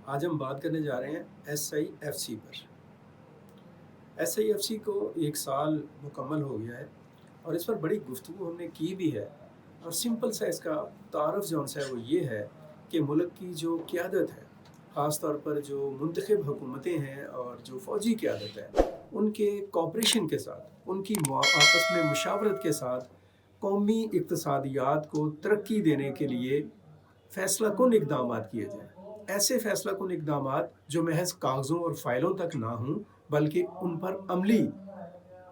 आज हम बात करने जा रहे हैं SIFC पर। SIFC को 1 साल मुकम्मल हो गया है और इस पर बड़ी गुफ्तगू हमने की भी है। और सिंपल सा इसका तारुफ़ जौन-सा है वो ये है कि मुल्क की जो क़यादत है, ख़ास तौर पर जो मुंतख़ब हुकूमतें हैं और जो फ़ौजी क़यादत है, उनके कोऑपरेशन के साथ, उनकी आपस में मुशावरत के साथ कौमी इक़्तिसादियात को तरक्की देने के लिए फ़ैसला कुन इक़दामात किए जाएँ। ऐसे फ़ैसला कुन इक़दामात जो महज़ कागज़ों और फ़ाइलों तक ना हों, बल्कि उन पर अमली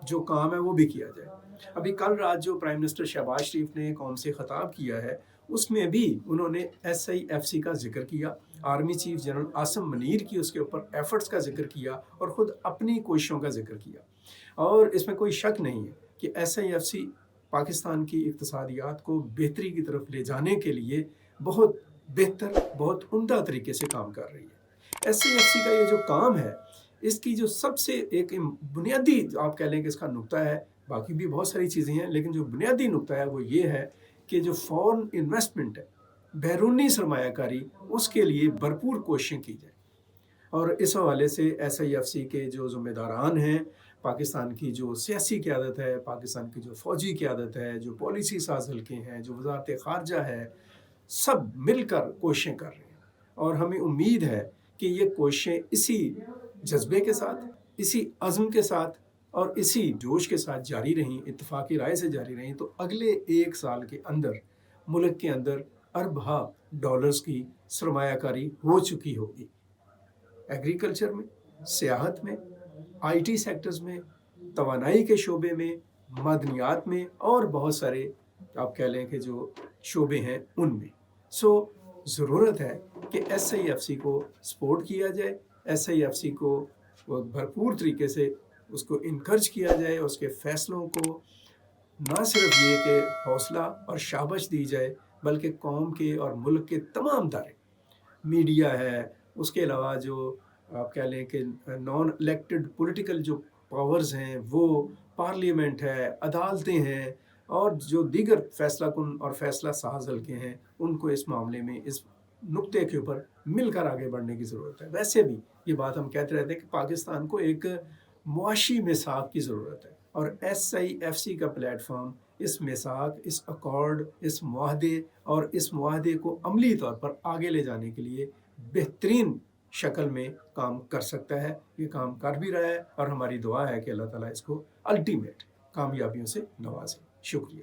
जो काम है वो भी किया जाए। अभी कल रात जो प्राइम मिनिस्टर शहबाज शरीफ ने कौम से ख़िताब किया है, उसमें भी उन्होंने SIFC का ज़िक्र किया, army chief general Asim Munir की उसके ऊपर एफ़र्ट्स का ज़िक्र किया और ख़ुद अपनी कोशिशों का ज़िक्र किया। और इसमें कोई शक नहीं है कि SIFC पाकिस्तान की इक़्तिसादियात को बेहतरी की तरफ ले जाने के लिए बहुत बेहतर, बहुत उम्दा तरीके से काम कर रही है। SIFC का ये जो काम है, इसकी जो सबसे एक बुनियादी आप कह लें कि इसका नुक्ता है, बाकी भी बहुत सारी चीज़ें हैं, लेकिन जो बुनियादी नुक्ता है वो ये है कि जो फ़ॉरेन इन्वेस्टमेंट है, बैरूनी सरमायाकारी, उसके लिए भरपूर कोशिशें की जाएँ। और इस हवाले से SIFC के जो ज़िम्मेदारान हैं, पाकिस्तान की जो सियासी क़यादत है, पाकिस्तान की जो फ़ौजी क़यादत है, जो पॉलिसी साज़ हल्के हैं, जो वज़ारत ख़ारजा है, सब मिलकर कोशिशें कर रहे हैं। और हमें उम्मीद है कि ये कोशिशें इसी जज़्बे के साथ, इसी अज़्म के साथ और इसी जोश के साथ जारी रहें, इत्तेफ़ाक़ी राय से जारी रहें, तो अगले 1 साल के अंदर मुल्क के अंदर अरब-हा डॉलर्स की सरमायाकारी हो चुकी होगी। एग्रीकल्चर में, सियाहत में, IT सेक्टर्स में, तवानाई के शोबे में, मदनियात में और बहुत सारे आप कह लें कि जो शोबे हैं उनमें। ज़रूरत है कि SIFC को सपोर्ट किया जाए, SIFC को भरपूर तरीके से उसको इनकरेज किया जाए, उसके फ़ैसलों को ना सिर्फ ये कि हौसला और शाबाश दी जाए, बल्कि कौम के और मुल्क के तमाम दायरे, मीडिया है, उसके अलावा जो आप कह लें कि नॉन इलेक्टेड पॉलिटिकल जो पावर्स हैं वो, पार्लियामेंट है, अदालतें हैं और जो दीगर फ़ैसला कुन और फ़ैसला साज़ हल्के हैं, उनको इस मामले में, इस नुक्ते के ऊपर मिलकर आगे बढ़ने की ज़रूरत है। वैसे भी ये बात हम कहते रहते हैं कि पाकिस्तान को एक मुआशी मिसाक की ज़रूरत है और SIFC का प्लेटफ़ॉर्म इस मिसाक, इस अकॉर्ड, इस मुआहदे और इस मुआहदे को अमली तौर पर आगे ले जाने के लिए बेहतरीन शक्ल में काम कर सकता है। ये काम कर भी रहा है और हमारी दुआ है कि अल्लाह ताला इसको अल्टीमेट कामयाबियों से नवाज़े। शुक्रिया।